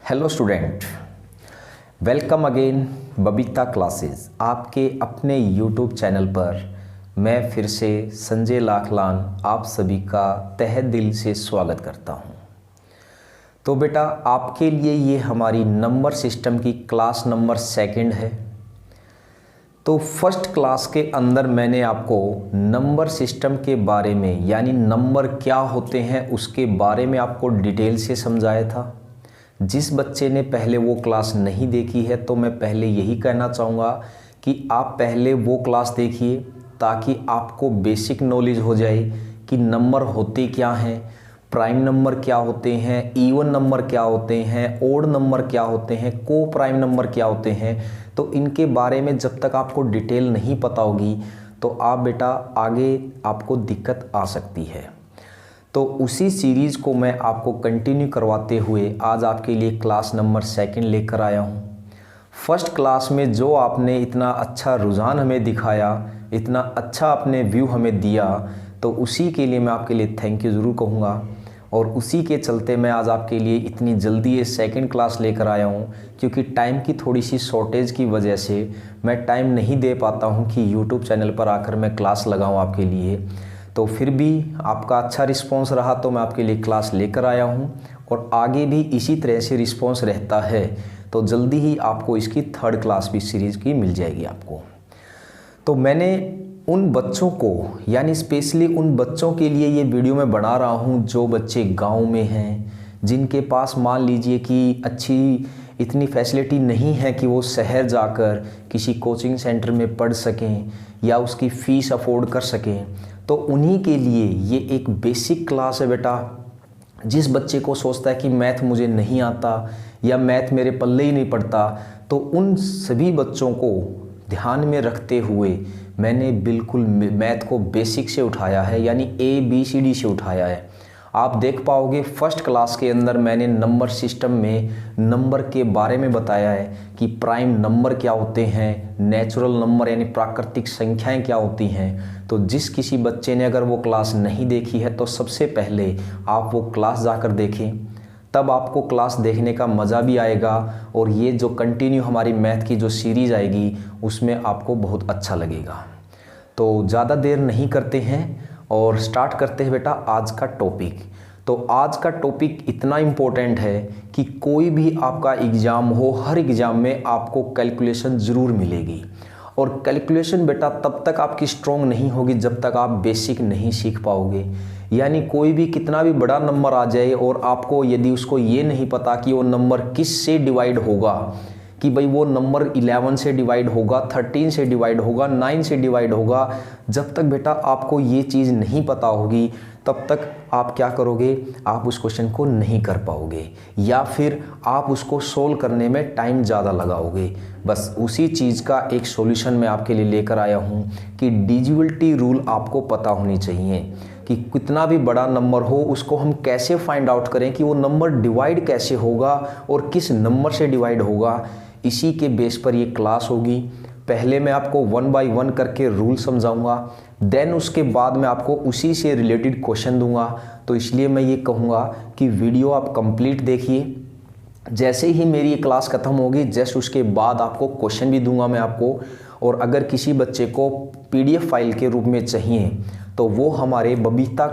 Hello student, welcome again Babita classes. आपके अपने YouTube channel पर मैं फिर से संजय लाखलान आप सभी का तहे दिल से स्वागत करता हूं। तो बेटा, आपके लिए ये हमारी नंबर सिस्टम की क्लास नंबर 2 है। तो फर्स्ट क्लास के अंदर मैंने आपको नंबर सिस्टम के बारे में, यानी नंबर क्या होते हैं उसके बारे में आपको डिटेल से समझाया था। जिस बच्चे ने पहले वो क्लास नहीं देखी है तो मैं पहले यही कहना चाहूँगा कि आप पहले वो क्लास देखिए, ताकि आपको बेसिक नॉलेज हो जाए कि नंबर होते क्या हैं, प्राइम नंबर क्या होते हैं, इवन नंबर क्या होते हैं, ओड नंबर क्या होते हैं, को प्राइम नंबर क्या होते हैं। तो इनके बारे में जब तक आपको डिटेल नहीं पता होगी तो आप बेटा आगे आपको दिक्कत आ सकती है। तो उसी सीरीज़ को मैं आपको कंटिन्यू करवाते हुए आज आपके लिए क्लास नंबर 2 लेकर आया हूँ। फर्स्ट क्लास में जो आपने इतना अच्छा रुझान हमें दिखाया, इतना अच्छा अपने व्यू हमें दिया, तो उसी के लिए मैं आपके लिए थैंक यू ज़रूर कहूँगा। और उसी के चलते मैं आज आपके लिए इतनी जल्दी ये 2 क्लास लेकर आया हूँ, क्योंकि टाइम की थोड़ी सी शॉर्टेज की वजह से मैं टाइम नहीं दे पाता हूँ कि यूट्यूब चैनल पर आकर मैं क्लास लगाऊँ आपके लिए। तो फिर भी आपका अच्छा रिस्पांस रहा तो मैं आपके लिए क्लास लेकर आया हूँ, और आगे भी इसी तरह से रिस्पांस रहता है तो जल्दी ही आपको इसकी 3rd क्लास भी सीरीज़ की मिल जाएगी आपको। तो मैंने उन बच्चों को, यानी स्पेशली उन बच्चों के लिए ये वीडियो मैं बना रहा हूँ जो बच्चे गांव में हैं, जिनके पास मान लीजिए कि अच्छी इतनी फैसिलिटी नहीं है कि वो शहर जाकर किसी कोचिंग सेंटर में पढ़ सकें या उसकी फ़ीस अफोर्ड कर सकें। तो उन्हीं के लिए ये एक बेसिक क्लास है बेटा। जिस बच्चे को सोचता है कि मैथ मुझे नहीं आता या मैथ मेरे पल्ले ही नहीं पड़ता, तो उन सभी बच्चों को ध्यान में रखते हुए मैंने बिल्कुल मैथ को बेसिक से उठाया है, यानी ABCD से उठाया है। आप देख पाओगे फर्स्ट क्लास के अंदर मैंने नंबर सिस्टम में नंबर के बारे में बताया है कि प्राइम नंबर क्या होते हैं, नेचुरल नंबर यानी प्राकृतिक संख्याएं क्या होती हैं। तो जिस किसी बच्चे ने अगर वो क्लास नहीं देखी है तो सबसे पहले आप वो क्लास जाकर देखें, तब आपको क्लास देखने का मज़ा भी आएगा, और ये जो कंटिन्यू हमारी मैथ की जो सीरीज़ आएगी उसमें आपको बहुत अच्छा लगेगा। तो ज़्यादा देर नहीं करते हैं और स्टार्ट करते हैं बेटा आज का टॉपिक। तो आज का टॉपिक इतना इम्पोर्टेंट है कि कोई भी आपका एग्ज़ाम हो, हर एग्ज़ाम में आपको कैलकुलेशन ज़रूर मिलेगी। और कैलकुलेशन बेटा तब तक आपकी स्ट्रॉन्ग नहीं होगी जब तक आप बेसिक नहीं सीख पाओगे। यानी कोई भी कितना भी बड़ा नंबर आ जाए और आपको यदि उसको ये नहीं पता कि वो नंबर किस से डिवाइड होगा, कि भाई वो नंबर 11 से डिवाइड होगा, 13 से डिवाइड होगा, 9 से डिवाइड होगा, जब तक बेटा आपको ये चीज़ नहीं पता होगी तब तक आप क्या करोगे, आप उस क्वेश्चन को नहीं कर पाओगे, या फिर आप उसको सोल्व करने में टाइम ज़्यादा लगाओगे। बस उसी चीज़ का एक सॉल्यूशन मैं आपके लिए लेकर आया हूँ कि डिविजिबिलिटी रूल आपको पता होनी चाहिए कि कितना भी बड़ा नंबर हो उसको हम कैसे फाइंड आउट करें कि वो नंबर डिवाइड कैसे होगा और किस नंबर से डिवाइड होगा। इसी के बेस पर ये क्लास होगी। पहले मैं आपको 1 बाय 1 करके रूल समझाऊंगा, देन उसके बाद मैं आपको उसी से रिलेटेड क्वेश्चन दूंगा। तो इसलिए मैं ये कहूँगा कि वीडियो आप कंप्लीट देखिए। जैसे ही मेरी ये क्लास खत्म होगी जस्ट उसके बाद आपको क्वेश्चन भी दूंगा मैं आपको। और अगर किसी बच्चे को PDF फाइल के रूप में चाहिए तो वो हमारे बबीता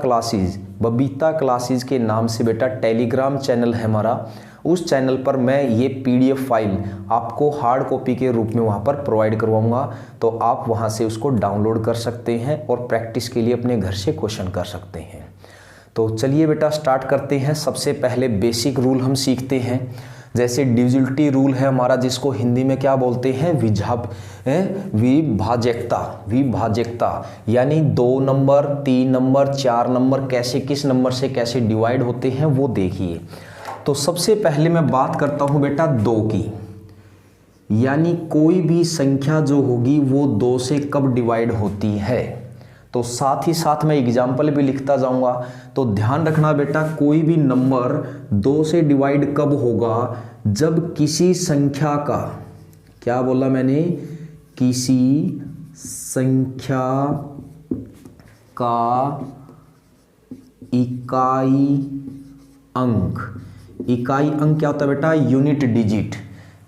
क्लासेस के नाम से बेटा टेलीग्राम चैनल है हमारा, उस चैनल पर मैं ये PDF फाइल आपको हार्ड कॉपी के रूप में वहाँ पर प्रोवाइड करवाऊँगा। तो आप वहाँ से उसको डाउनलोड कर सकते हैं और प्रैक्टिस के लिए अपने घर से क्वेश्चन कर सकते हैं। तो चलिए बेटा स्टार्ट करते हैं। सबसे पहले बेसिक रूल हम सीखते हैं। जैसे डिविजिबिलिटी रूल है हमारा, जिसको हिंदी में क्या बोलते हैं, विभाज्यता, यानी 2 नंबर, 3 नंबर, 4 नंबर कैसे किस नंबर से कैसे डिवाइड होते हैं वो देखिए। तो सबसे पहले मैं बात करता हूं बेटा 2 की, यानी कोई भी संख्या जो होगी वो 2 से कब डिवाइड होती है। तो साथ ही साथ मैं एग्जाम्पल भी लिखता जाऊंगा। तो ध्यान रखना बेटा, कोई भी नंबर 2 से डिवाइड कब होगा, जब किसी संख्या का, क्या बोला मैंने, किसी संख्या का इकाई अंक इकाई अंक क्या होता है बेटा? यूनिट डिजिट,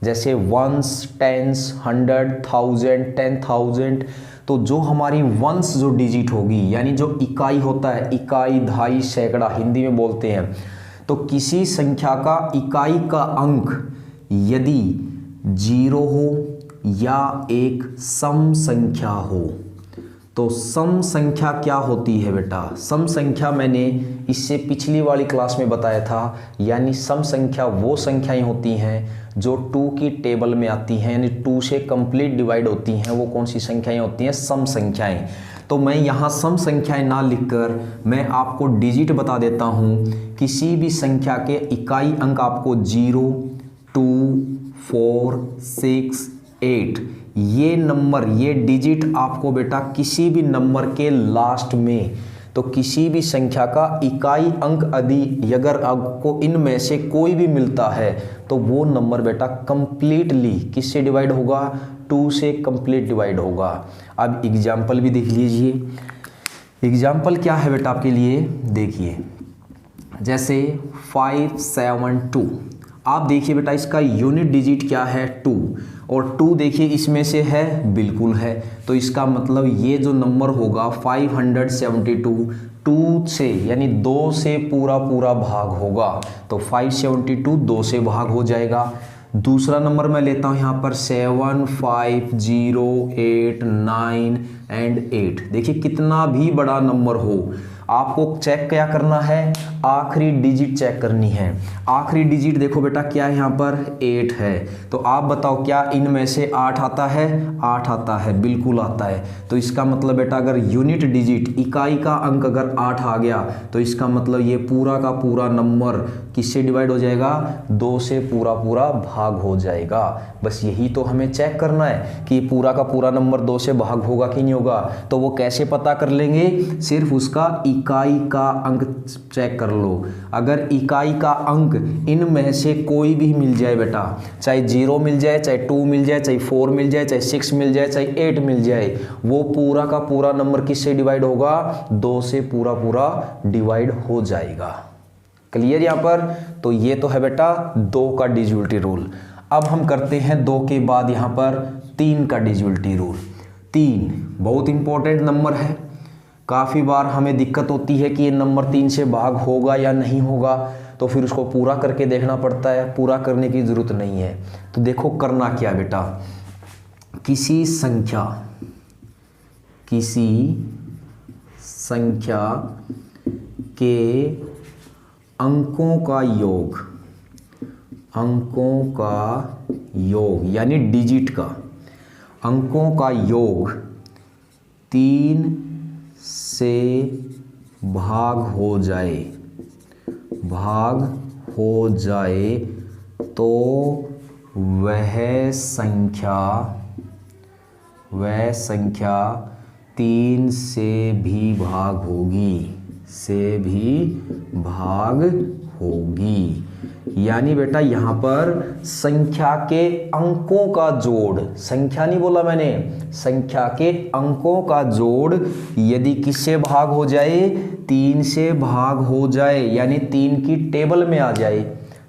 जैसे वंस, टेंस, 100, 1000, 10,000। तो जो हमारी वंस जो डिजिट होगी, यानी जो इकाई होता है, इकाई, दहाई, सैकड़ा हिंदी में बोलते हैं, तो किसी संख्या का इकाई का अंक यदि 0 हो या एक सम संख्या हो, तो सम संख्या क्या होती है बेटा? सम संख्या मैंने इससे पिछली वाली क्लास में बताया था, यानी सम संख्या वो संख्याएं होती हैं जो 2 की टेबल में आती हैं, यानी 2 से कंप्लीट डिवाइड होती हैं। वो कौन सी संख्याएं होती हैं? सम संख्याएं। तो मैं यहाँ सम संख्याएं ना लिखकर मैं आपको डिजिट बता देता हूँ। किसी भी संख्या के इकाई अंक आपको 0, 2, 4, 6, 8 ये नंबर, ये डिजिट आपको बेटा किसी भी नंबर के लास्ट में, तो किसी भी संख्या का इकाई अंक यदि अगर आपको इनमें से कोई भी मिलता है तो वो नंबर बेटा कंप्लीटली किससे डिवाइड होगा? 2 से कंप्लीट डिवाइड होगा। अब एग्जाम्पल भी देख लीजिए। एग्जाम्पल क्या है बेटा आपके लिए? देखिए, जैसे 572, आप देखिए बेटा इसका यूनिट डिजिट क्या है? 2, और 2 देखिए इसमें से है, बिल्कुल है, तो इसका मतलब ये जो नंबर होगा 572 2 से यानी 2 से पूरा पूरा भाग होगा, तो 572 2 से भाग हो जाएगा। दूसरा नंबर मैं लेता हूँ यहाँ पर 7, 5, 0, 8, 9 एंड 8। देखिए कितना भी बड़ा नंबर हो, आपको चेक क्या करना है? आखिरी डिजिट चेक करनी है। आखिरी डिजिट देखो बेटा क्या है यहाँ पर? 8 है। तो आप बताओ क्या इनमें से 8 आता है? 8 आता है, बिल्कुल आता है। तो इसका मतलब बेटा अगर यूनिट डिजिट, इकाई का अंक अगर 8 आ गया तो इसका मतलब ये पूरा का पूरा नंबर किससे डिवाइड हो जाएगा? 2 से पूरा पूरा भाग हो जाएगा। बस यही तो हमें चेक करना है कि पूरा का पूरा नंबर 2 से भाग होगा कि नहीं होगा। तो वो कैसे पता कर लेंगे? सिर्फ उसका इकाई का अंक चेक कर लो। अगर इकाई का अंक इनमें से कोई भी मिल जाए बेटा, चाहे 0 मिल जाए, चाहे 2 मिल जाए, चाहे 4 मिल जाए, चाहे 6 मिल जाए, चाहे 8 मिल जाए, वो पूरा का पूरा नंबर किससे डिवाइड होगा? 2 से पूरा पूरा डिवाइड हो जाएगा। क्लियर यहाँ पर? तो ये तो है बेटा 2 का डिविजिबिलिटी रूल। अब हम करते हैं 2 के बाद यहाँ पर 3 का डिविजिबिलिटी रूल। 3 बहुत इंपॉर्टेंट नंबर है। काफ़ी बार हमें दिक्कत होती है कि ये नंबर 3 से भाग होगा या नहीं होगा, तो फिर उसको पूरा करके देखना पड़ता है। पूरा करने की ज़रूरत नहीं है। तो देखो करना क्या बेटा, किसी संख्या के अंकों का योग यानी डिजिट का अंकों का योग 3 से भाग हो जाए तो वह संख्या 3 से भी भाग होगी। यानी बेटा यहाँ पर संख्या के अंकों का जोड़, संख्या नहीं बोला मैंने, संख्या के अंकों का जोड़ यदि किससे भाग हो जाए? 3 से भाग हो जाए, यानी 3 की टेबल में आ जाए।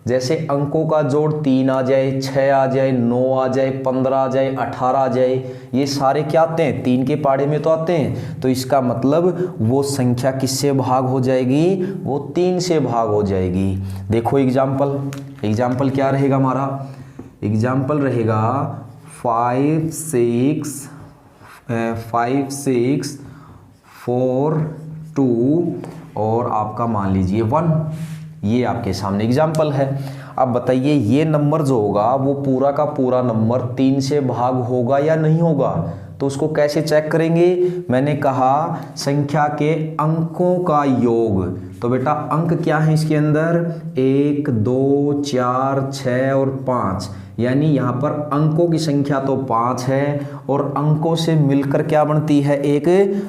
जैसे अंकों का जोड़ 3 आ जाए, 6 आ जाए, 9 आ जाए, 15 आ जाए, 18 आ जाए, ये सारे क्या आते हैं? 3 के पाड़े में तो आते हैं। तो इसका मतलब वो संख्या किससे भाग हो जाएगी? वो 3 से भाग हो जाएगी। देखो एग्जाम्पल क्या रहेगा हमारा? एग्जाम्पल रहेगा 5, 6, 4, 2 और आपका मान लीजिए 1। ये आपके सामने एग्जाम्पल है। अब बताइए ये नंबर जो होगा वो पूरा का पूरा नंबर 3 से भाग होगा या नहीं होगा? तो उसको कैसे चेक करेंगे? मैंने कहा संख्या के अंकों का योग। तो बेटा अंक क्या है इसके अंदर? 1, 2, 4, 6 और 5। यानी यहाँ पर अंकों की संख्या तो 5 है और अंकों से मिलकर क्या बनती है? एक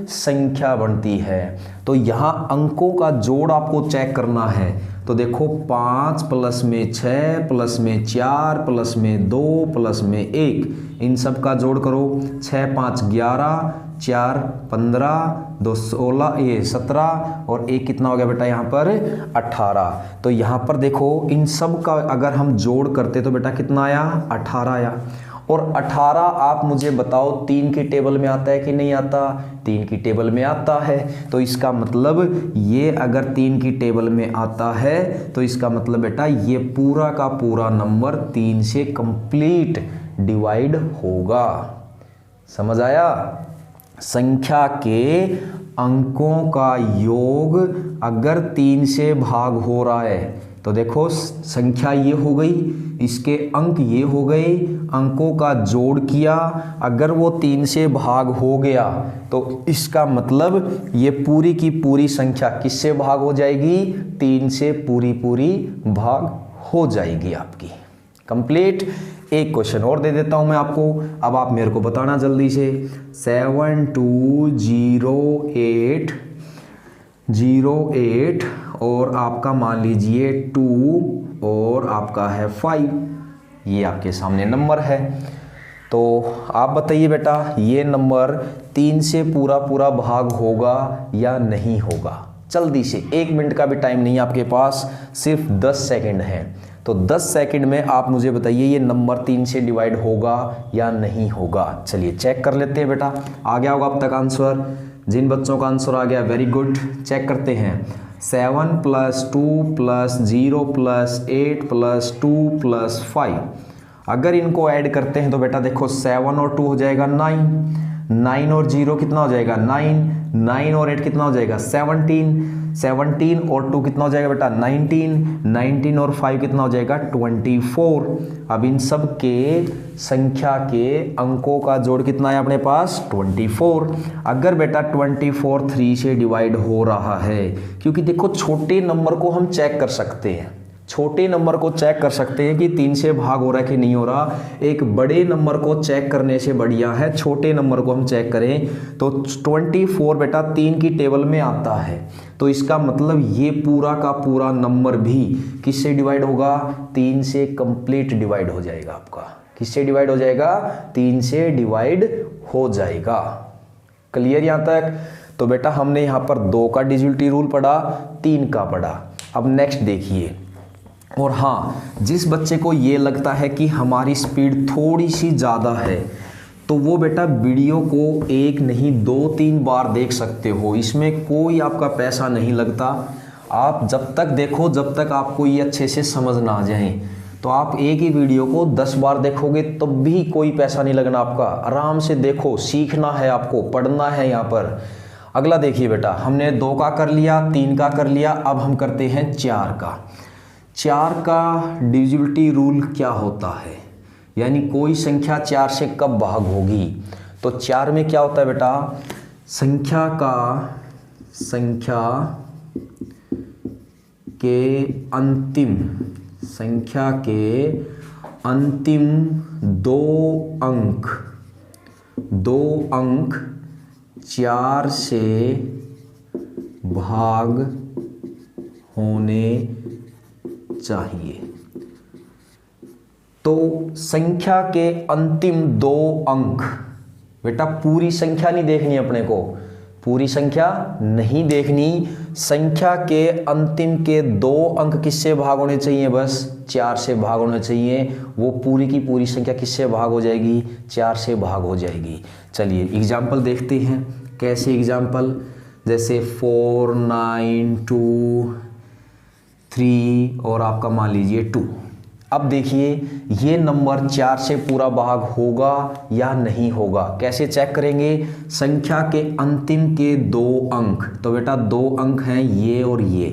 संख्या बनती है। तो यहाँ अंकों का जोड़ आपको चेक करना है। तो देखो 5 प्लस में 6 प्लस में 4 प्लस में 2 प्लस में 1, इन सब का जोड़ करो। 6, 5, 11, 4 15, 2 16, ये 17 और एक कितना हो गया बेटा यहाँ पर 18। तो यहाँ पर देखो इन सब का अगर हम जोड़ करते तो बेटा कितना आया 18 आया। और 18 आप मुझे बताओ 3 की टेबल में आता है कि नहीं आता, 3 की टेबल में आता है। तो इसका मतलब ये अगर 3 की टेबल में आता है तो इसका मतलब बेटा ये पूरा का पूरा नंबर 3 से कंप्लीट डिवाइड होगा। समझ आया? संख्या के अंकों का योग अगर 3 से भाग हो रहा है तो देखो संख्या ये हो गई, इसके अंक ये हो गए, अंकों का जोड़ किया, अगर वो 3 से भाग हो गया तो इसका मतलब ये पूरी की पूरी संख्या किससे भाग हो जाएगी, 3 से पूरी पूरी भाग हो जाएगी आपकी। कंप्लीट। एक क्वेश्चन और दे देता हूं मैं आपको, अब आप मेरे को बताना जल्दी से। 7208 और आपका मान लीजिए 2 और आपका है 5, ये आपके सामने नंबर है। तो आप बताइए बेटा ये नंबर 3 से पूरा पूरा भाग होगा या नहीं होगा। जल्दी से, 1 मिनट का भी टाइम नहीं है आपके पास, सिर्फ 10 सेकंड है। तो 10 सेकंड में आप मुझे बताइए ये नंबर 3 से डिवाइड होगा या नहीं होगा। चलिए चेक कर लेते हैं बेटा। आ गया होगा अब तक आंसर? जिन बच्चों का आंसर आ गया वेरी गुड। चेक करते हैं। 7 + 2 + 0 + 8 + 2 + 5, अगर इनको ऐड करते हैं तो बेटा देखो 7 और 2 हो जाएगा 9, 9 और 0 कितना हो जाएगा 9, 9 और 8 कितना हो जाएगा 17, 17 और 2 कितना हो जाएगा बेटा 19, 19 और 5 कितना हो जाएगा 24। अब इन सब के संख्या के अंकों का जोड़ कितना है अपने पास 24। अगर बेटा 24 3 से डिवाइड हो रहा है, क्योंकि देखो छोटे नंबर को हम चेक कर सकते हैं, छोटे नंबर को चेक कर सकते हैं कि 3 से भाग हो रहा है कि नहीं हो रहा। एक बड़े नंबर को चेक करने से बढ़िया है छोटे नंबर को हम चेक करें। तो 24 बेटा 3 की टेबल में आता है, तो इसका मतलब ये पूरा का पूरा नंबर भी किससे डिवाइड होगा 3 से कंप्लीट डिवाइड हो जाएगा आपका। किससे डिवाइड हो जाएगा 3 से डिवाइड हो जाएगा। क्लियर यहाँ तक? तो बेटा हमने यहाँ पर 2 का डिविजिबिलिटी रूल पढ़ा, 3 का पढ़ा। अब नेक्स्ट देखिए। और हाँ, जिस बच्चे को ये लगता है कि हमारी स्पीड थोड़ी सी ज़्यादा है तो वो बेटा वीडियो को 1 नहीं 2-3 बार देख सकते हो, इसमें कोई आपका पैसा नहीं लगता। आप जब तक देखो जब तक आपको ये अच्छे से समझ ना आ जाए, तो आप एक ही वीडियो को 10 बार देखोगे तब भी कोई पैसा नहीं लगना आपका। आराम से देखो, सीखना है आपको, पढ़ना है यहाँ पर। अगला देखिए बेटा, हमने 2 का कर लिया, 3 का कर लिया, अब हम करते हैं 4 का। 4 का डिविजिबिलिटी रूल क्या होता है, यानी कोई संख्या 4 से कब भाग होगी। तो 4 में क्या होता है बेटा, संख्या के अंतिम 2 अंक 4 से भाग होने चाहिए। तो संख्या के अंतिम 2 अंक, बेटा पूरी संख्या नहीं देखनी अपने को, पूरी संख्या नहीं देखनी, संख्या के अंतिम के 2 अंक किससे भाग होने चाहिए, बस 4 से भाग होने चाहिए। वो पूरी की पूरी संख्या किससे भाग हो जाएगी, 4 से भाग हो जाएगी। चलिए एग्जाम्पल देखते हैं। कैसे एग्जाम्पल, जैसे 4 9 2 3 और आपका मान लीजिए 2। अब देखिए ये नंबर 4 से पूरा भाग होगा या नहीं होगा। कैसे चेक करेंगे, संख्या के अंतिम के 2 अंक, तो बेटा 2 अंक हैं ये और ये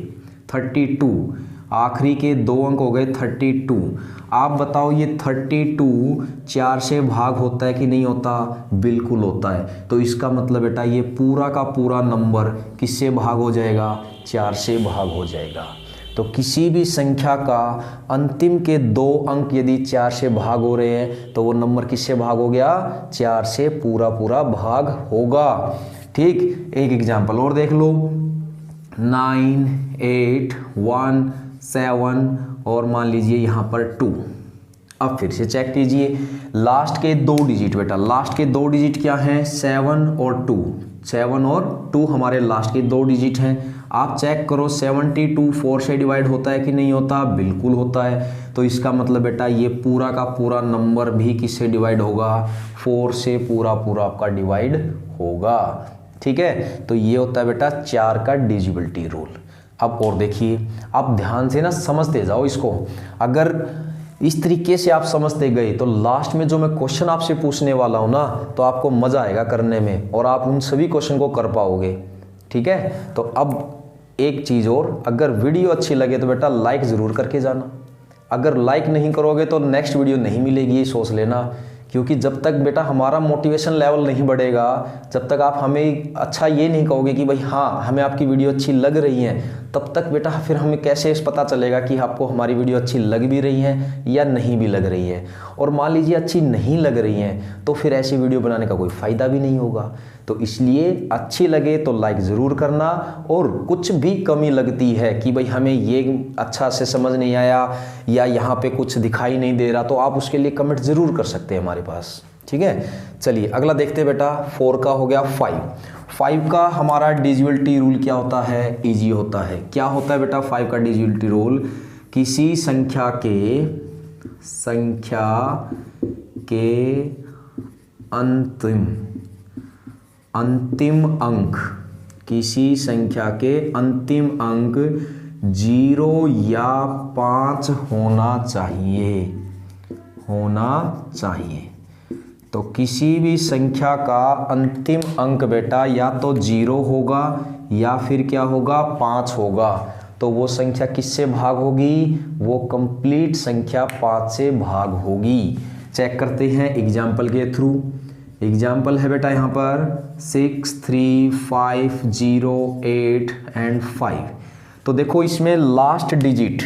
32, आखिरी के 2 अंक हो गए 32। आप बताओ ये 32 4 से भाग होता है कि नहीं होता, बिल्कुल होता है। तो इसका मतलब बेटा ये पूरा का पूरा नंबर किससे भाग हो जाएगा, 4 से भाग हो जाएगा। तो किसी भी संख्या का अंतिम के 2 अंक यदि 4 से भाग हो रहे हैं तो वो नंबर किससे भाग हो गया, 4 से पूरा पूरा भाग होगा। ठीक, एक एग्जाम्पल और देख लो, 9 8 1 7 और मान लीजिए यहाँ पर 2। अब फिर से चेक कीजिए, लास्ट के 2 डिजिट बेटा, लास्ट के 2 डिजिट क्या हैं, 7 और 2, 7 और 2 हमारे लास्ट के 2 डिजिट हैं। आप चेक करो 72 4 से डिवाइड होता है कि नहीं होता, बिल्कुल होता है। तो इसका मतलब बेटा ये पूरा का पूरा नंबर भी किससे डिवाइड होगा, 4 से पूरा पूरा आपका डिवाइड होगा। ठीक है, तो ये होता है बेटा 4 का डिविजिबिलिटी रूल। अब और देखिए, आप ध्यान से ना समझते जाओ इसको। अगर इस तरीके से आप समझते गए तो लास्ट में जो मैं क्वेश्चन आपसे पूछने वाला हूं ना, तो आपको मजा आएगा करने में और आप उन सभी क्वेश्चन को कर पाओगे। ठीक है, तो अब एक चीज और, अगर वीडियो अच्छी लगे तो बेटा लाइक जरूर करके जाना। अगर लाइक नहीं करोगे तो नेक्स्ट वीडियो नहीं मिलेगी, ये सोच लेना। क्योंकि जब तक बेटा हमारा मोटिवेशन लेवल नहीं बढ़ेगा, जब तक आप हमें अच्छा ये नहीं कहोगे कि भाई हाँ हमें आपकी वीडियो अच्छी लग रही है, तब तक बेटा फिर हमें कैसे पता चलेगा कि आपको हमारी वीडियो अच्छी लग भी रही है या नहीं भी लग रही है। और मान लीजिए अच्छी नहीं लग रही है तो फिर ऐसी वीडियो बनाने का कोई फ़ायदा भी नहीं होगा। तो इसलिए अच्छी लगे तो लाइक ज़रूर करना, और कुछ भी कमी लगती है कि भाई हमें ये अच्छा से समझ नहीं आया या यहाँ पे कुछ दिखाई नहीं दे रहा, तो आप उसके लिए कमेंट ज़रूर कर सकते हैं हमारे पास। ठीक है, चलिए अगला देखते हैं बेटा। 4 का हो गया 5 का हमारा डिविजिबिलिटी रूल क्या होता है, इजी होता है। क्या होता है बेटा 5 का डिविजिबिलिटी रूल, किसी संख्या के अंतिम अंक, किसी संख्या के अंतिम अंक 0 या 5 होना चाहिए। तो किसी भी संख्या का अंतिम अंक बेटा या तो 0 होगा या फिर क्या होगा, 5 होगा। तो वो संख्या किससे भाग होगी, वो कंप्लीट संख्या 5 से भाग होगी। चेक करते हैं एग्जाम्पल के थ्रू। एग्जाम्पल है बेटा यहाँ पर 6 3 5 0 8 एंड 5। तो देखो इसमें लास्ट डिजिट,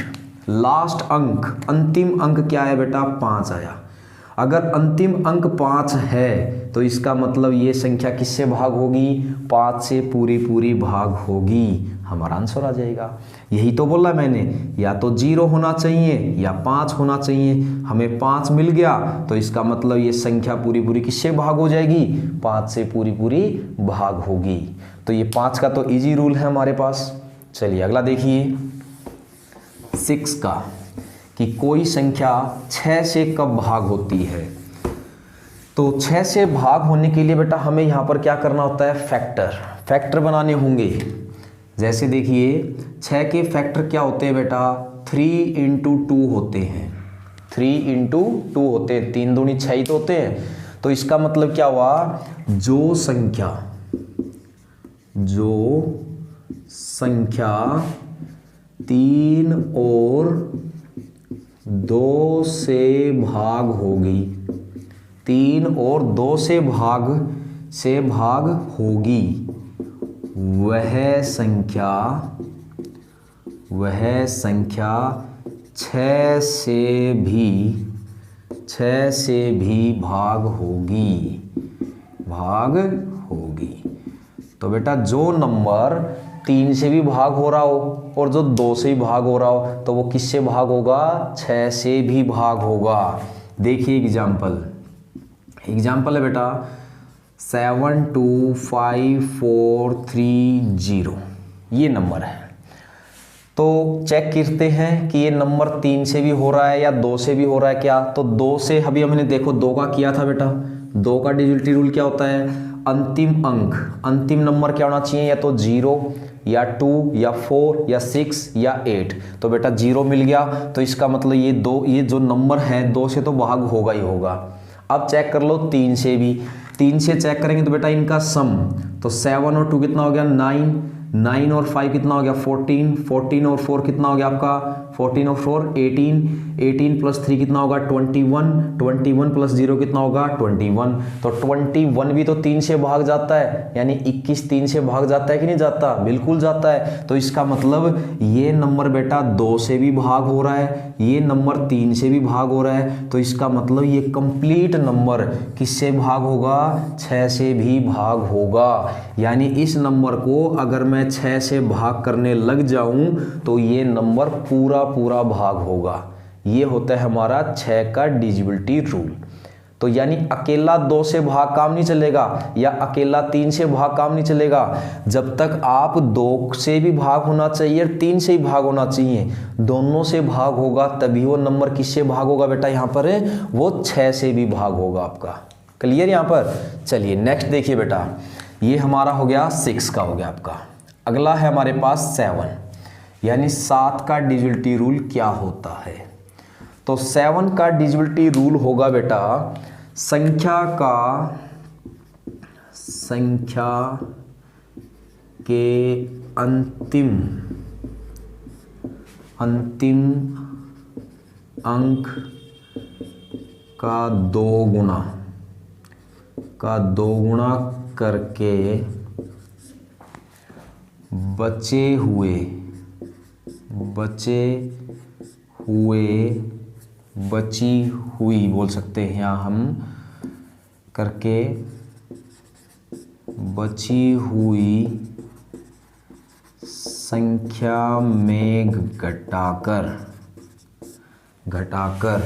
लास्ट अंक, अंतिम अंक क्या है बेटा, 5 आया। अगर अंतिम अंक 5 है तो इसका मतलब ये संख्या किससे भाग होगी, 5 से पूरी पूरी भाग होगी। हमारा आंसर आ जाएगा। यही तो बोला मैंने, या तो 0 होना चाहिए या 5 होना चाहिए। हमें 5 मिल गया तो इसका मतलब ये संख्या पूरी पूरी किससे भाग हो जाएगी, 5 से पूरी पूरी भाग होगी। तो ये 5 का तो इजी रूल है हमारे पास। चलिए अगला देखिए 6 का, कि कोई संख्या 6 से कब भाग होती है। तो 6 से भाग होने के लिए बेटा हमें यहाँ पर क्या करना होता है, फैक्टर बनाने होंगे। जैसे देखिए 6 के फैक्टर क्या होते हैं बेटा, 3 × 2 होते हैं, 3 × 2 होते हैं, 3 दूनी 6 ही तो होते हैं। तो इसका मतलब क्या हुआ, जो संख्या 3 और 2 से भाग होगी, 3 और 2 से भाग होगी, वह संख्या 6 से भी भाग होगी। तो बेटा जो नंबर 3 से भी भाग हो रहा हो और जो 2 से भी भाग हो रहा हो तो वो किससे भाग होगा, 6 से भी भाग होगा। देखिए एग्जाम्पल है बेटा 7 2 5 4 3 0, ये नंबर है। तो चेक करते हैं कि ये नंबर 3 से भी हो रहा है या 2 से भी हो रहा है क्या। तो 2 से अभी हमने देखो 2 का किया था बेटा, 2 का डिविजिबिलिटी रूल क्या होता है, अंतिम अंक, अंतिम नंबर क्या होना चाहिए, या तो 0 या 2 या 4 या 6 या 8। तो बेटा 0 मिल गया तो इसका मतलब ये जो नंबर है 2 से तो भाग होगा ही होगा। अब चेक कर लो 3 से भी, 3 से चेक करेंगे तो बेटा इनका सम, तो 7 और 2 कितना हो गया, 9 और 5 कितना हो गया, 14 और 4 कितना हो गया आपका, 14 और 4 18 प्लस 3 कितना होगा, 21 प्लस 0 कितना होगा, 21। तो 21 भी तो 3 से भाग जाता है, यानी 21 3 से भाग जाता है कि नहीं जाता, बिल्कुल जाता है। तो इसका मतलब ये नंबर बेटा 2 से भी भाग हो रहा है, ये नंबर 3 से भी भाग हो रहा है। तो इसका मतलब ये कंप्लीट नंबर किससे भाग होगा, 6 से भी भाग होगा। यानी इस नंबर को अगर मैं 6 से भाग करने लग जाऊं तो ये नंबर पूरा भाग होगा। ये होता है हमारा 6 का डिविजिबिलिटी रूल। तो यानी अकेला 2 से भाग काम नहीं चलेगा या अकेला 3 से भाग काम नहीं चलेगा। जब तक आप 2 से भी भाग होना चाहिए और 3 से ही भाग होना चाहिए, दोनों से भाग होगा तभी वो नंबर किससे भाग होगा बेटा, यहाँ पर वो 6 से भी भाग होगा आपका। क्लियर यहाँ पर। चलिए नेक्स्ट देखिए बेटा, ये हमारा हो गया 6 का हो गया आपका। अगला है हमारे पास 7, यानी 7 का डिविजिबिलिटी रूल क्या होता है। तो 7 का डिविजिबिलिटी रूल होगा बेटा, संख्या के अंतिम अंक का 2 गुना करके बची हुई बोल सकते हैं यहाँ हम, करके बची हुई संख्या में घटाकर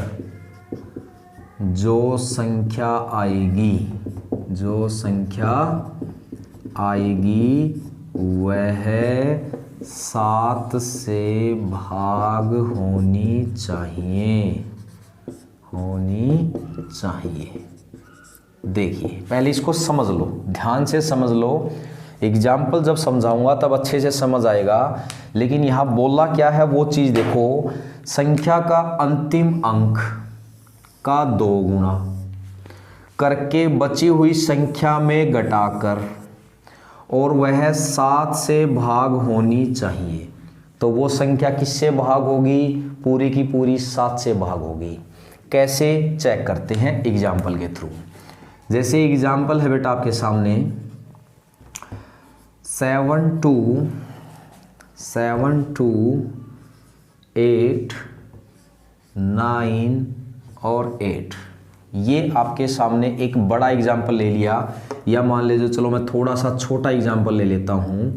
जो संख्या आएगी वह 7 से भाग होनी चाहिए। देखिए पहले इसको समझ लो, ध्यान से समझ लो। एग्जाम्पल जब समझाऊंगा तब अच्छे से समझ आएगा, लेकिन यहाँ बोला क्या है वो चीज़ देखो। संख्या का अंतिम अंक का 2 गुना करके बची हुई संख्या में घटाकर, और वह 7 से भाग होनी चाहिए। तो वो संख्या किससे भाग होगी, पूरी की पूरी 7 से भाग होगी। कैसे चेक करते हैं एग्जाम्पल के थ्रू। जैसे एग्जाम्पल है बेटा आपके सामने 7 2 8 9 और 8। ये आपके सामने एक बड़ा एग्जाम्पल ले लिया, या मान लीजिए चलो मैं थोड़ा सा छोटा एग्जाम्पल ले लेता हूँ।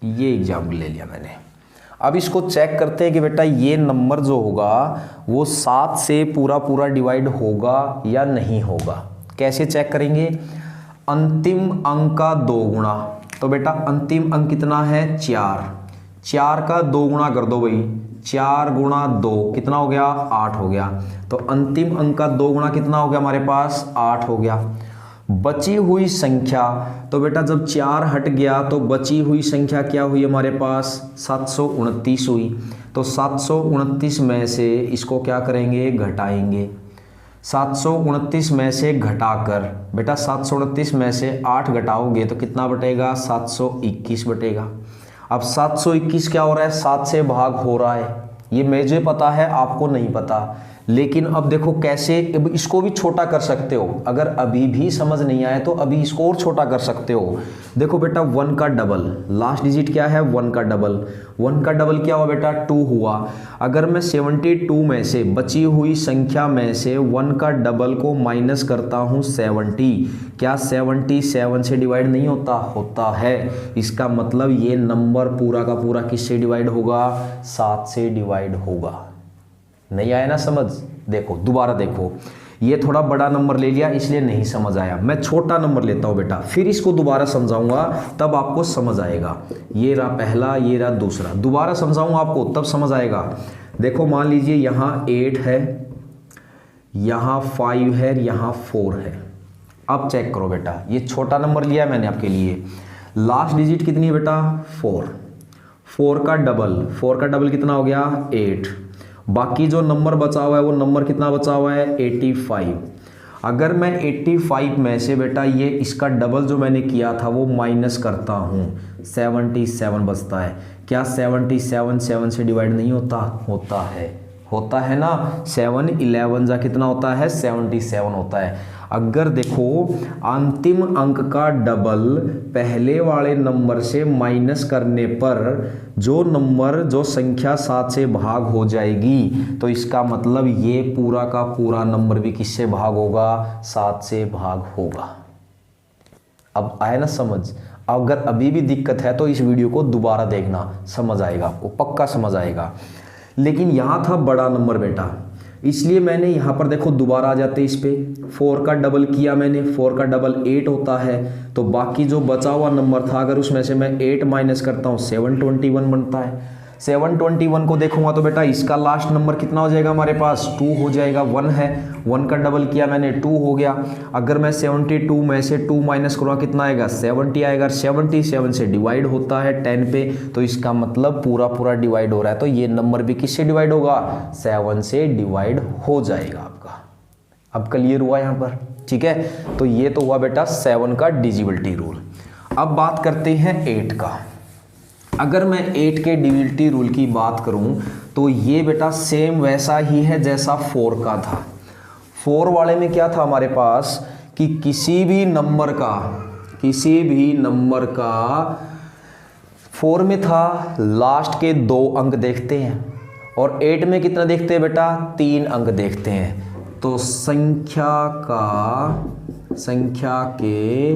ये एग्जाम्पल ले लिया मैंने। अब इसको चेक करते हैं कि बेटा ये नंबर जो होगा वो 7 से पूरा डिवाइड होगा या नहीं होगा। कैसे चेक करेंगे, अंतिम अंक का 2 गुना। तो बेटा अंतिम अंक कितना है 4 का 2 गुना कर दो भाई, 4 गुणा 2 कितना हो गया 8 हो गया। तो अंतिम अंक का 2 गुना कितना हो गया हमारे पास 8 हो गया। बची हुई संख्या, तो बेटा जब 4 हट गया तो बची हुई संख्या क्या हुई हमारे पास 729 हुई। तो 729 में से इसको क्या करेंगे घटाएंगे। 729 में से घटाकर बेटा 729 में से 8 घटाओगे तो कितना बटेगा 721 बटेगा। अब 721 क्या हो रहा है 7 से भाग हो रहा है, ये मुझे पता है आपको नहीं पता। लेकिन अब देखो कैसे, अब इसको भी छोटा कर सकते हो। अगर अभी भी समझ नहीं आए तो अभी इसको और छोटा कर सकते हो। देखो बेटा 1 का डबल, लास्ट डिजिट क्या है 1 का डबल। 1 का डबल क्या हुआ बेटा 2 हुआ। अगर मैं 72 में से बची हुई संख्या में से 1 का डबल को माइनस करता हूँ 70, क्या 77 से डिवाइड नहीं होता, होता है। इसका मतलब ये नंबर पूरा का पूरा किससे डिवाइड होगा 7 से डिवाइड होगा। नहीं आया ना समझ। देखो दोबारा देखो, ये थोड़ा बड़ा नंबर ले लिया इसलिए नहीं समझ आया। मैं छोटा नंबर लेता हूँ बेटा, फिर इसको दोबारा समझाऊंगा तब आपको समझ आएगा। ये रहा पहला, ये रहा दूसरा, दोबारा समझाऊंगा आपको तब समझ आएगा। देखो मान लीजिए यहाँ 8 है, यहाँ 5 है, यहाँ 4 है। अब चेक करो बेटा, ये छोटा नंबर लिया है मैंने आपके लिए। लास्ट डिजिट कितनी है बेटा 4। 4 का डबल कितना हो गया 8। बाकी जो नंबर बचा हुआ है वो नंबर कितना बचा हुआ है 85। अगर मैं 85 में से बेटा ये इसका डबल जो मैंने किया था वो माइनस करता हूँ 77 बचता है। क्या 77 7 से डिवाइड नहीं होता, होता है ना। 7 11 जा कितना होता है 77 होता है। अगर देखो अंतिम अंक का डबल पहले वाले नंबर से माइनस करने पर जो संख्या 7 से भाग हो जाएगी, तो इसका मतलब ये पूरा का पूरा नंबर भी किससे भाग होगा 7 से भाग होगा। अब आया ना समझ। अगर अभी भी दिक्कत है तो इस वीडियो को दोबारा देखना, समझ आएगा आपको, पक्का समझ आएगा। लेकिन यहाँ था बड़ा नंबर बेटा, इसलिए मैंने यहाँ पर देखो दोबारा आ जाते इस पे, 4 का डबल किया मैंने, 4 का डबल 8 होता है, तो बाकी जो बचा हुआ नंबर था अगर उसमें से मैं 8 माइनस करता हूँ 721 बनता है। 721 को देखूंगा तो बेटा इसका लास्ट नंबर कितना हो जाएगा हमारे पास, 2 हो जाएगा, 1 है, 1 का डबल किया मैंने 2 हो गया। अगर मैं 72 में से 2 माइनस करूँगा कितना आएगा, 70 आएगा। 77 से डिवाइड होता है 10 पे, तो इसका मतलब पूरा डिवाइड हो रहा है, तो ये नंबर भी किससे डिवाइड होगा, 7 से डिवाइड हो जाएगा आपका। अब क्लियर हुआ यहाँ पर, ठीक है। तो ये तो हुआ बेटा 7 का डिविजिबिलिटी रूल। अब बात करते हैं 8 का। अगर मैं 8 के डिविजिबिलिटी रूल की बात करूं तो ये बेटा सेम वैसा ही है जैसा 4 का था। 4 वाले में क्या था हमारे पास कि किसी भी नंबर का 4 में था लास्ट के 2 अंक देखते हैं, और 8 में कितना देखते हैं बेटा, 3 अंक देखते हैं। तो संख्या के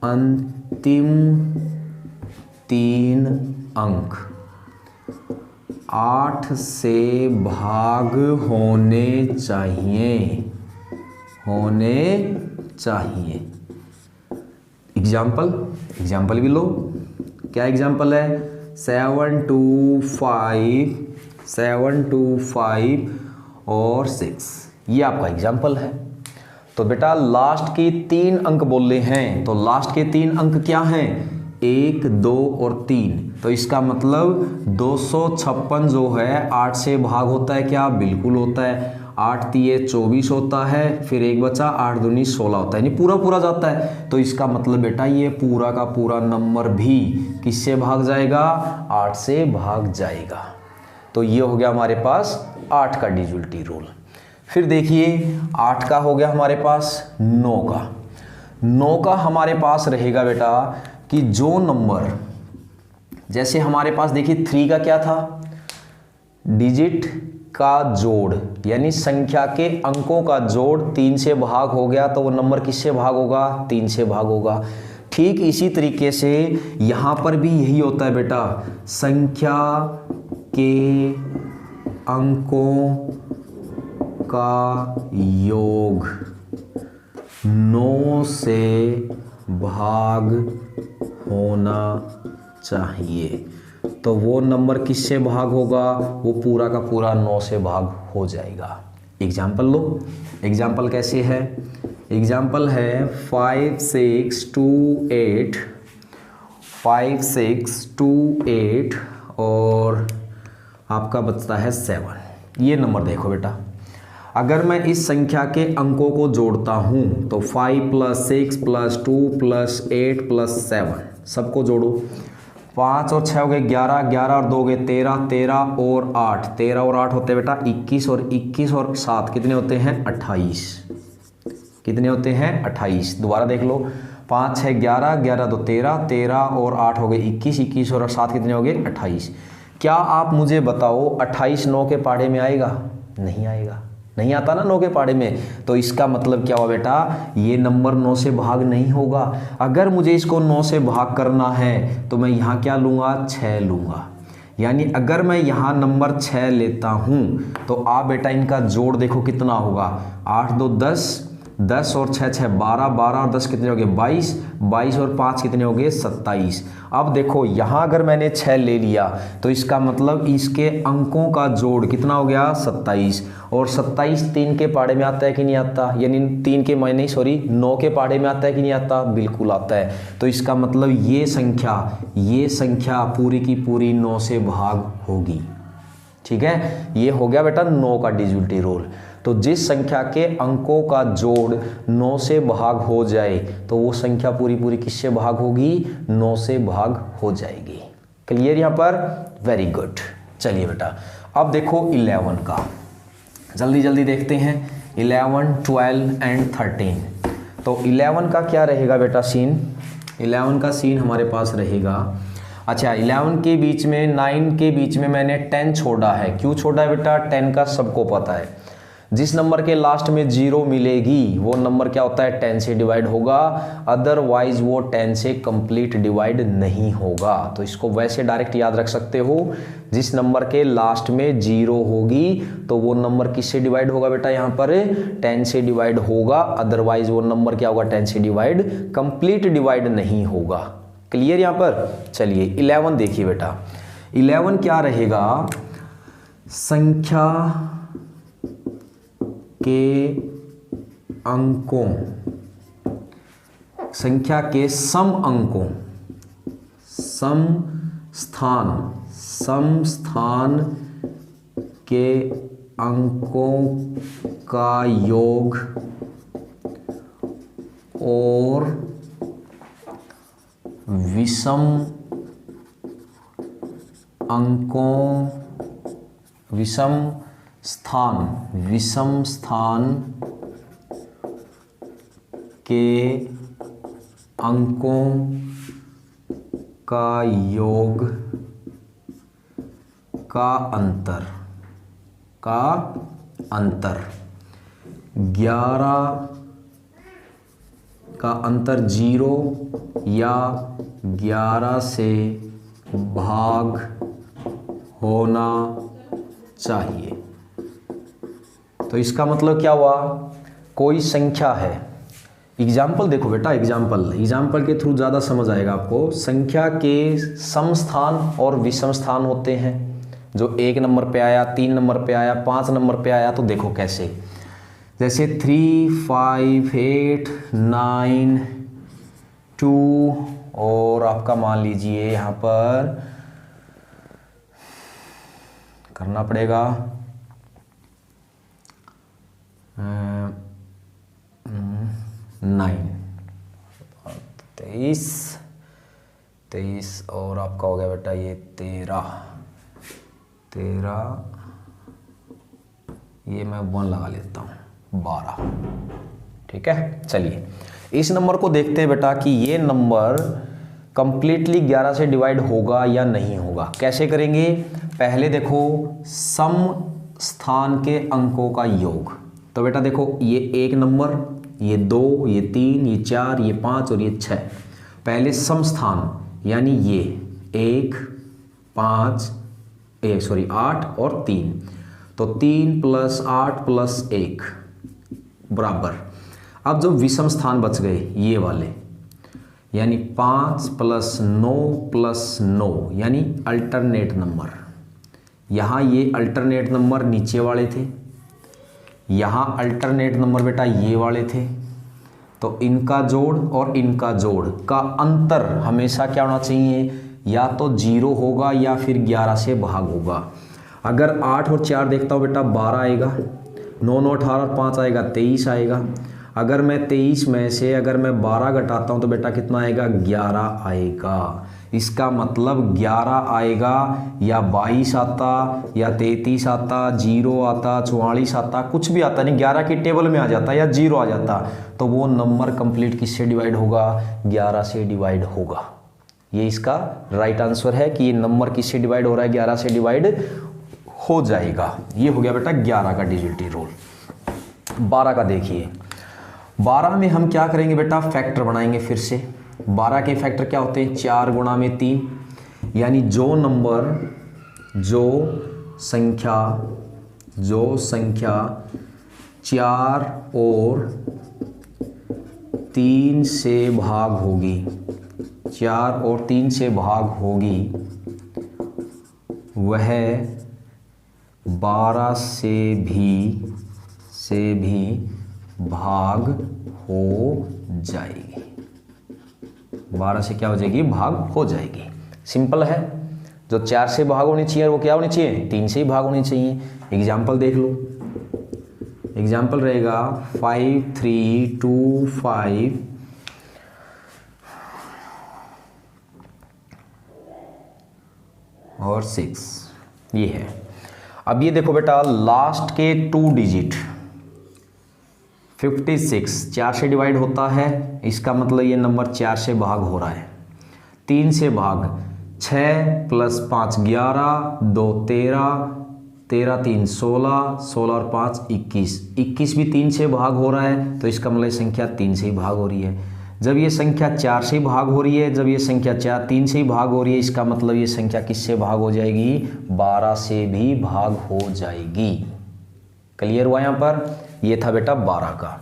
अंतिम 3 अंक 8 से भाग होने चाहिए। एग्जाम्पल भी लो, क्या एग्जाम्पल है, 725 और 6, ये आपका एग्जाम्पल है। तो बेटा लास्ट के 3 अंक बोले हैं, तो लास्ट के 3 अंक क्या हैं, 1, 2 और 3, तो इसका मतलब 256 जो है 8 से भाग होता है क्या, बिल्कुल होता है। 8 तिये 24 होता है, फिर 1 बचा, 8 दूनी 16 होता है, यानी पूरा जाता है। तो इसका मतलब बेटा ये पूरा का पूरा नंबर भी किससे भाग जाएगा, 8 से भाग जाएगा। तो ये हो गया हमारे पास 8 का डिविजिबिलिटी रूल। फिर देखिए 8 का हो गया हमारे पास 9 का। 9 का हमारे पास रहेगा बेटा कि जो नंबर, जैसे हमारे पास देखिए 3 का क्या था, डिजिट का जोड़, यानी संख्या के अंकों का जोड़ 3 से भाग हो गया, तो वो नंबर किससे भाग होगा, 3 से भाग होगा। ठीक इसी तरीके से यहाँ पर भी यही होता है बेटा, संख्या के अंकों का योग 9 से भाग होना चाहिए, तो वो नंबर किससे भाग होगा, वो पूरा का पूरा 9 से भाग हो जाएगा। एग्जाम्पल लो, एग्जाम्पल कैसे है, एग्जाम्पल है 5, 6, 2, 8 और आपका बचता है 7। ये नंबर देखो बेटा, अगर मैं इस संख्या के अंकों को जोड़ता हूँ तो 5 + 6 + 2 + 8 + 7 सबको जोड़ो, 5 और 6 हो गए 11, 11 और 2 हो गए 13, 13 और 8, 13 और 8 होते हैं बेटा 21, और 21 और 7 कितने होते हैं 28, कितने होते हैं 28। दोबारा देख लो, 5, 6, 11, 11 2 13, 13 और 8 हो गए 21, 21 और 7 कितने हो गए 28। क्या आप मुझे बताओ 28 9 के पहाड़े में आएगा, नहीं आएगा, नहीं आता ना 9 के पहाड़े में। तो इसका मतलब क्या हुआ बेटा, ये नंबर 9 से भाग नहीं होगा। अगर मुझे इसको 9 से भाग करना है तो मैं यहाँ क्या लूँगा, 6 लूँगा। यानी अगर मैं यहाँ नंबर 6 लेता हूँ तो आप बेटा इनका जोड़ देखो कितना होगा, 8 2 10, 10 और 6 6 12, 12 और 10 कितने हो गए 22, 22 और 5 कितने हो गए 27। अब देखो यहाँ अगर मैंने 6 ले लिया तो इसका मतलब इसके अंकों का जोड़ कितना हो गया 27, और 27 3 के पहाड़े में आता है कि नहीं आता, यानी 3 के नहीं सॉरी 9 के पहाड़े में आता है कि नहीं आता, बिल्कुल आता है। तो इसका मतलब ये संख्या पूरी की पूरी 9 से भाग होगी। ठीक है, ये हो गया बेटा 9 का डिविजिबिलिटी रूल। तो जिस संख्या के अंकों का जोड़ 9 से भाग हो जाए तो वो संख्या पूरी पूरी किससे भाग होगी, 9 से भाग हो जाएगी। क्लियर यहाँ पर, वेरी गुड। चलिए बेटा अब देखो 11 का, जल्दी जल्दी देखते हैं 11, 12 एंड 13। तो 11 का क्या रहेगा बेटा सीन, 11 का सीन हमारे पास रहेगा, अच्छा 11 के बीच में 9 के बीच में मैंने 10 छोड़ा है। क्यों छोड़ा है बेटा, 10 का सबको पता है, जिस नंबर के लास्ट में 0 मिलेगी वो नंबर क्या होता है, 10 से डिवाइड होगा, अदरवाइज वो 10 से कंप्लीट डिवाइड नहीं होगा। तो इसको वैसे डायरेक्ट याद रख सकते हो, जिस नंबर के लास्ट में 0 होगी तो वो नंबर किससे डिवाइड होगा बेटा, यहाँ पर 10 से डिवाइड होगा, अदरवाइज वो नंबर क्या होगा, 10 से डिवाइड कंप्लीट डिवाइड नहीं होगा। क्लियर यहाँ पर। चलिए 11 देखिए बेटा, 11 क्या रहेगा, संख्या के अंकों, संख्या के सम अंकों, सम स्थान के अंकों का योग और विषम स्थान के अंकों का योग का अंतर 11 का अंतर 0 या 11 से भाग होना चाहिए। तो इसका मतलब क्या हुआ, कोई संख्या है, एग्जाम्पल देखो बेटा, एग्जाम्पल के थ्रू ज़्यादा समझ आएगा आपको। संख्या के सम स्थान और विषम स्थान होते हैं, जो 1 नंबर पे आया, 3 नंबर पे आया, 5 नंबर पे आया, तो देखो कैसे, जैसे 3, 5, 8, 9, 2 और आपका मान लीजिए यहाँ पर करना पड़ेगा 9, 23 और आपका हो गया बेटा ये 13, ये मैं 1 लगा लेता हूँ, 12। ठीक है। चलिए इस नंबर को देखते हैं बेटा कि ये नंबर कंप्लीटली 11 से डिवाइड होगा या नहीं होगा। कैसे करेंगे, पहले देखो सम स्थान के अंकों का योग। तो बेटा देखो ये 1 नंबर, ये 2, ये 3, ये 4, ये 5 और ये 6। पहले सम स्थान यानी ये 1, 5, 8 और 3, तो 3 + 8 + 1 बराबर। अब जो विषम स्थान बच गए ये वाले, यानी 5 + 9 + 9 यानी अल्टरनेट नंबर। यहाँ ये अल्टरनेट नंबर नीचे वाले थे, यहाँ अल्टरनेट नंबर बेटा ये वाले थे, तो इनका जोड़ और इनका जोड़ का अंतर हमेशा क्या होना चाहिए, या तो 0 होगा या फिर 11 से भाग होगा। अगर 8 और 4 देखता हूँ बेटा 12 आएगा, 9, 9, 18 और 5 आएगा 23 आएगा। अगर मैं 23 में से अगर मैं 12 घटाता हूँ तो बेटा कितना आएगा, 11 आएगा। इसका मतलब 11 आएगा या 22 आता या 33 आता, 0 आता, 44 आता, कुछ भी आता नहीं, 11 की टेबल में आ जाता या 0 आ जाता, तो वो नंबर कंप्लीट किससे डिवाइड होगा, 11 से डिवाइड होगा। ये इसका राइट आंसर है कि ये नंबर किससे डिवाइड हो रहा है, 11 से डिवाइड हो जाएगा। ये हो गया बेटा 11 का डिजिटल रोल। 12 का देखिए, 12 में हम क्या करेंगे बेटा, फैक्टर बनाएंगे फिर से। 12 के फैक्टर क्या होते हैं, 4 × 3, यानी जो संख्या 4 और 3 से भाग होगी, 4 और 3 से भाग होगी, वह 12 से भी भाग हो जाएगी। 12 से क्या हो जाएगी, भाग हो जाएगी। सिंपल है, जो 4 से भाग होनी चाहिए वो क्या होनी चाहिए, 3 से ही भाग होनी चाहिए। एग्जाम्पल देख लो, एग्जाम्पल रहेगा 5, 3, 2, 5 और 6, ये है। अब ये देखो बेटा लास्ट के 2 डिजिट 56 4 से डिवाइड होता है, इसका मतलब ये नंबर 4 से भाग हो रहा है। 3 से भाग 6 + 5 11, 2 13, 13 3 16, 16 और 5 21, 21 भी 3 से भाग हो रहा है, तो इसका मतलब संख्या 3 से ही भाग हो रही है। जब ये संख्या 4 से भाग हो रही है, जब ये संख्या 3 से ही भाग हो रही है, इसका मतलब ये संख्या किससे भाग हो जाएगी? 12 से भी भाग हो जाएगी। क्लियर हुआ यहाँ पर? ये था बेटा 12 का।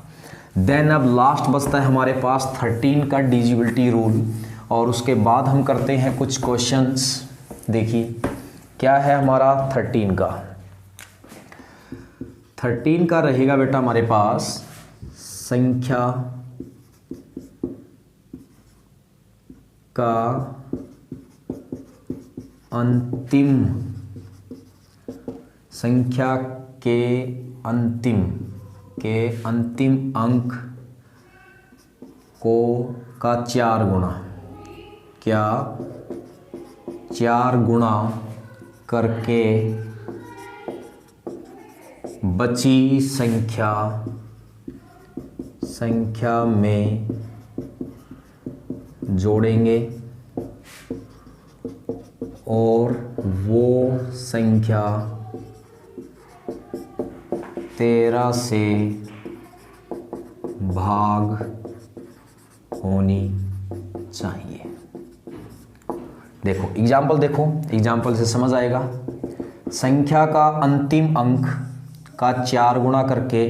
देन अब लास्ट बचता है हमारे पास 13 का डिविजिबिलिटी रूल, और उसके बाद हम करते हैं कुछ क्वेश्चंस। देखिए क्या है हमारा 13 का। 13 का रहेगा बेटा हमारे पास संख्या का अंतिम, संख्या के अंतिम अंक को का 4 गुना, क्या 4 गुणा करके बची संख्या में जोड़ेंगे और वो संख्या 13 से भाग होनी चाहिए। देखो एग्जाम्पल, देखो एग्जाम्पल से समझ आएगा। संख्या का अंतिम अंक का 4 गुणा करके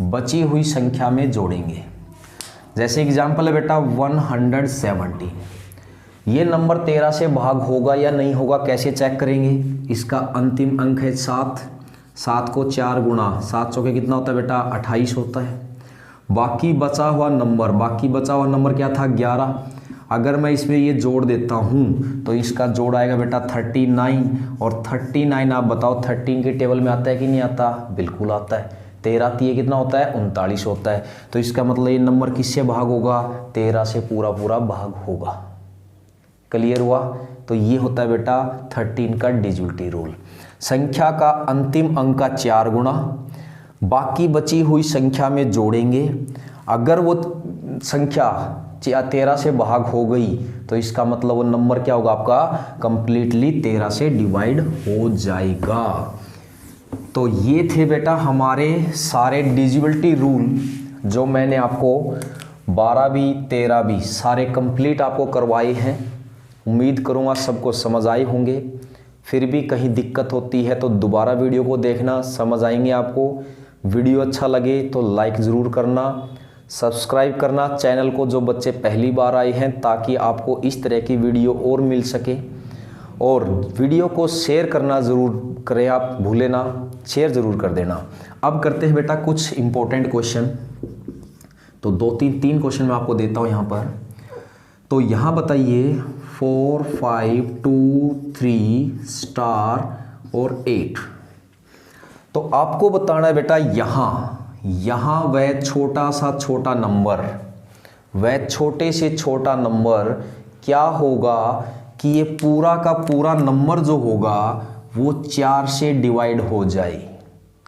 बची हुई संख्या में जोड़ेंगे। जैसे एग्जाम्पल है बेटा 170। ये नंबर 13 से भाग होगा या नहीं होगा, कैसे चेक करेंगे? इसका अंतिम अंक है 7, 7 को 4 गुणा, 7 चौके कितना होता है बेटा? 28 होता है। बाकी बचा हुआ नंबर क्या था? 11। अगर मैं इसमें ये जोड़ देता हूँ तो इसका जोड़ आएगा बेटा 39, और 39 आप बताओ 13 के टेबल में आता है कि नहीं आता? बिल्कुल आता है। 13 ये कितना होता है? 39 होता है। तो इसका मतलब ये नंबर किससे भाग होगा? 13 से पूरा भाग होगा। क्लियर हुआ? तो ये होता है बेटा 13 का डिविजिबिलिटी रूल। संख्या का अंतिम अंक का 4 गुणा बाकी बची हुई संख्या में जोड़ेंगे। अगर वो संख्या 13 से भाग हो गई तो इसका मतलब वो नंबर क्या होगा आपका? कंप्लीटली 13 से डिवाइड हो जाएगा। तो ये थे बेटा हमारे सारे डिविजिबिलिटी रूल जो मैंने आपको 12वीं 13वीं सारे कंप्लीट आपको करवाए हैं। उम्मीद करूँगा सबको समझ आए होंगे। फिर भी कहीं दिक्कत होती है तो दोबारा वीडियो को देखना, समझ आएंगे आपको। वीडियो अच्छा लगे तो लाइक ज़रूर करना, सब्सक्राइब करना चैनल को जो बच्चे पहली बार आए हैं, ताकि आपको इस तरह की वीडियो और मिल सके। और वीडियो को शेयर करना ज़रूर करें, आप भूलें ना, शेयर ज़रूर कर देना। अब करते हैं बेटा कुछ इम्पोर्टेंट क्वेश्चन। तो 2-3 क्वेश्चन मैं आपको देता हूँ यहाँ पर। तो यहाँ बताइए 4 5 2 3 स्टार और 8। तो आपको बताना है बेटा यहाँ वह छोटा सा छोटा नंबर, वह छोटे से छोटा नंबर क्या होगा कि ये पूरा का पूरा नंबर जो होगा वो 4 से डिवाइड हो जाए।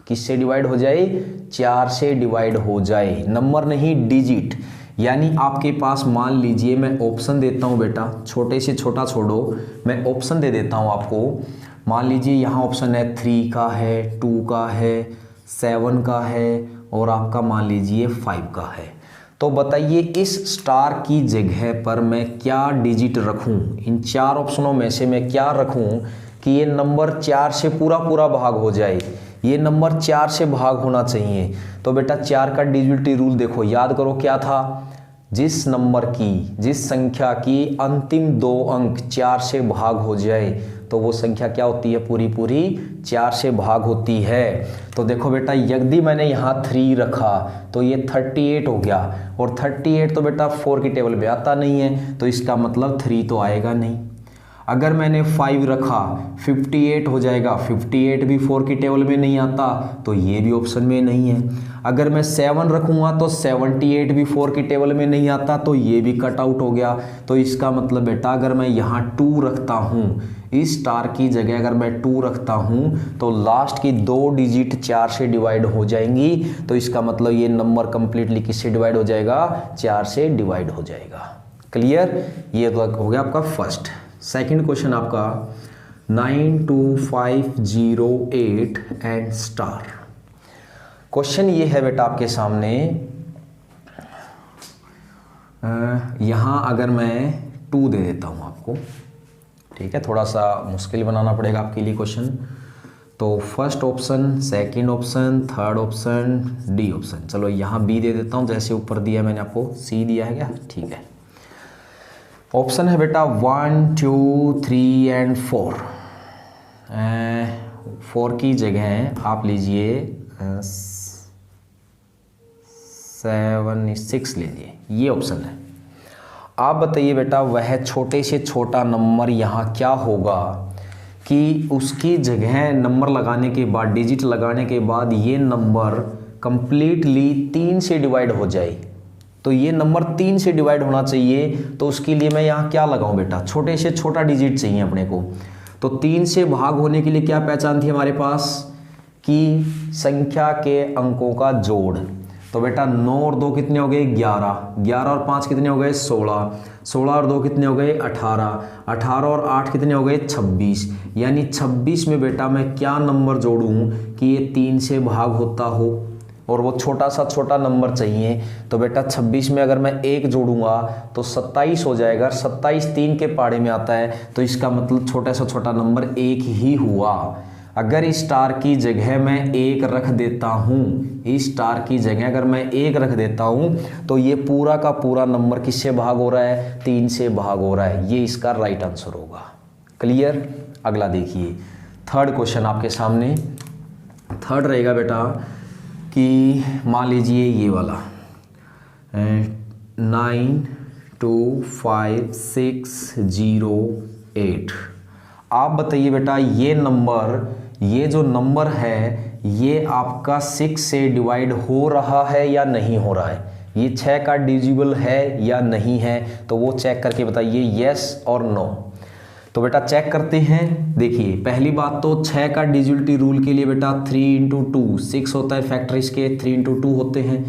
किससे डिवाइड हो जाए? 4 से डिवाइड हो जाए। नंबर नहीं, डिजिट। यानी आपके पास मान लीजिए, मैं ऑप्शन देता हूँ बेटा, छोटे से छोटा छोड़ो, मैं ऑप्शन दे देता हूँ आपको। मान लीजिए यहाँ ऑप्शन है 3 का है, 2 का है, 7 का है और आपका मान लीजिए 5 का है। तो बताइए इस स्टार की जगह पर मैं क्या डिजिट रखूं? इन 4 ऑप्शनों में से मैं क्या रखूं कि ये नंबर 4 से पूरा भाग हो जाए? ये नंबर 4 से भाग होना चाहिए। तो बेटा 4 का डिविजिबिलिटी रूल देखो, याद करो क्या था? जिस संख्या की अंतिम 2 अंक 4 से भाग हो जाए तो वो संख्या क्या होती है? पूरी 4 से भाग होती है। तो देखो बेटा यदि मैंने यहाँ 3 रखा तो ये 38 हो गया, और 38 तो बेटा 4 की टेबल में आता नहीं है, तो इसका मतलब 3 तो आएगा नहीं। अगर मैंने 5 रखा 58 हो जाएगा, 58 भी 4 की टेबल में नहीं आता, तो ये भी ऑप्शन में नहीं है। अगर मैं 7 रखूँगा तो 78 भी 4 की टेबल में नहीं आता, तो ये भी कट आउट हो गया। तो इसका मतलब बेटा अगर मैं यहाँ 2 रखता हूँ, इस स्टार की जगह अगर मैं 2 रखता हूँ तो लास्ट की 2 डिजिट 4 से डिवाइड हो जाएंगी। तो इसका मतलब ये नंबर कंप्लीटली किससे डिवाइड हो जाएगा? 4 से डिवाइड हो जाएगा। क्लियर? ये तो हो गया आपका फर्स्ट। सेकंड क्वेश्चन आपका 92508 एंड स्टार। क्वेश्चन ये है बेटा आपके सामने, यहाँ अगर मैं 2 दे देता हूँ आपको, ठीक है, थोड़ा सा मुश्किल बनाना पड़ेगा आपके लिए क्वेश्चन। तो first option, second option, third option, D option. चलो यहाँ बी दे देता हूँ, जैसे ऊपर दिया मैंने आपको सी दिया है क्या, ठीक है। ऑप्शन है बेटा 1 2 3 एंड 4। 4 की जगह आप लीजिए 7 6 लीजिए, ये ऑप्शन है। आप बताइए बेटा वह छोटे से छोटा नंबर यहाँ क्या होगा कि उसकी जगह नंबर लगाने के बाद, डिजिट लगाने के बाद ये नंबर कंप्लीटली 3 से डिवाइड हो जाए। तो ये नंबर 3 से डिवाइड होना चाहिए, तो उसके लिए मैं यहाँ क्या लगाऊं बेटा, छोटे से छोटा डिजिट चाहिए अपने को। तो 3 से भाग होने के लिए क्या पहचान थी हमारे पास कि संख्या के अंकों का जोड़। तो बेटा 9 और 2 कितने हो गए 11, 11 और 5 कितने हो गए 16, 16 और 2 कितने हो गए 18, 18 और 8 कितने हो गए 26। यानी 26 में बेटा मैं क्या नंबर जोड़ूं कि ये 3 से भाग होता हो, और वो छोटा सा छोटा नंबर चाहिए। तो बेटा 26 में अगर मैं 1 जोड़ूंगा तो 27 हो जाएगा। 27 3 के पाड़े में आता है, तो इसका मतलब छोटा सा छोटा नंबर 1 ही हुआ। अगर इस स्टार की जगह मैं 1 रख देता हूँ, इस स्टार की जगह अगर मैं 1 रख देता हूँ, तो ये पूरा का पूरा नंबर किससे भाग हो रहा है, 3 से भाग हो रहा है। ये इसका राइट आंसर होगा। क्लियर। अगला देखिए, थर्ड क्वेश्चन आपके सामने। थर्ड रहेगा बेटा कि मान लीजिए ये वाला 92568। आप बताइए बेटा ये नंबर, ये जो नंबर है ये आपका 6 से डिवाइड हो रहा है या नहीं हो रहा है, ये 6 का डिजिबल है या नहीं है, तो वो चेक करके बताइए यस और नो। तो बेटा चेक करते हैं। देखिए पहली बात तो 6 का डिजिबिलिटी रूल के लिए बेटा 3 × 2 6 होता है, फैक्टर इसके 3 × 2 होते हैं।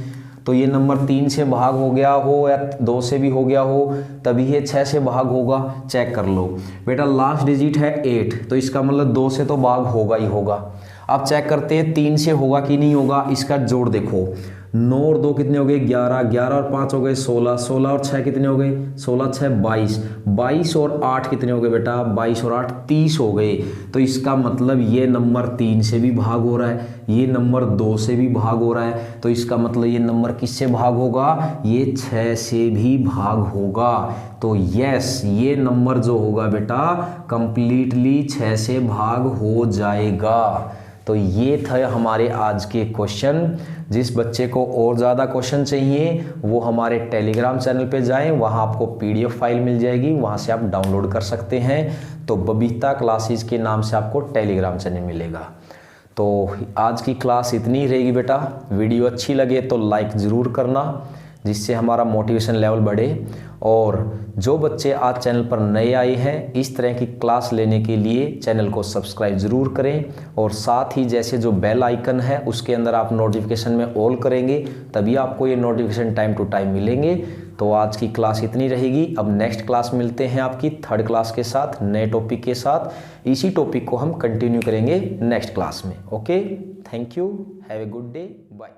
तो ये नंबर 3 से भाग हो गया हो या 2 से भी हो गया हो, तभी ये 6 से भाग होगा। चेक कर लो बेटा, लास्ट डिजिट है 8, तो इसका मतलब 2 से तो भाग होगा ही होगा। अब चेक करते हैं 3 से होगा कि नहीं होगा। इसका जोड़ देखो, 9 और 2 कितने हो गए 11, 11 और 5 हो गए 16, 16 और 6 कितने हो गए 16 6 22, 22 और 8 कितने हो गए बेटा 22 और 8 30 हो गए। तो इसका मतलब ये नंबर 3 से भी भाग हो रहा है, ये नंबर 2 से भी भाग हो रहा है। तो इसका मतलब ये नंबर किससे भाग होगा, ये 6 से भी भाग होगा। तो यस, ये नंबर जो होगा बेटा कंप्लीटली 6 से भाग हो जाएगा। तो ये था हमारे आज के क्वेश्चन। जिस बच्चे को और ज़्यादा क्वेश्चन चाहिए वो हमारे टेलीग्राम चैनल पे जाएं, वहाँ आपको PDF फाइल मिल जाएगी, वहाँ से आप डाउनलोड कर सकते हैं। तो बबीता क्लासेस के नाम से आपको टेलीग्राम चैनल मिलेगा। तो आज की क्लास इतनी ही रहेगी बेटा। वीडियो अच्छी लगे तो लाइक ज़रूर करना, जिससे हमारा मोटिवेशन लेवल बढ़े। और जो बच्चे आज चैनल पर नए आए हैं, इस तरह की क्लास लेने के लिए चैनल को सब्सक्राइब ज़रूर करें। और साथ ही जैसे जो बेल आइकन है उसके अंदर आप नोटिफिकेशन में ऑल करेंगे, तभी आपको ये नोटिफिकेशन टाइम टू टाइम मिलेंगे। तो आज की क्लास इतनी रहेगी। अब नेक्स्ट क्लास मिलते हैं आपकी थर्ड क्लास के साथ, नए टॉपिक के साथ। इसी टॉपिक को हम कंटिन्यू करेंगे नेक्स्ट क्लास में। Okay, thank you, have a good day, bye.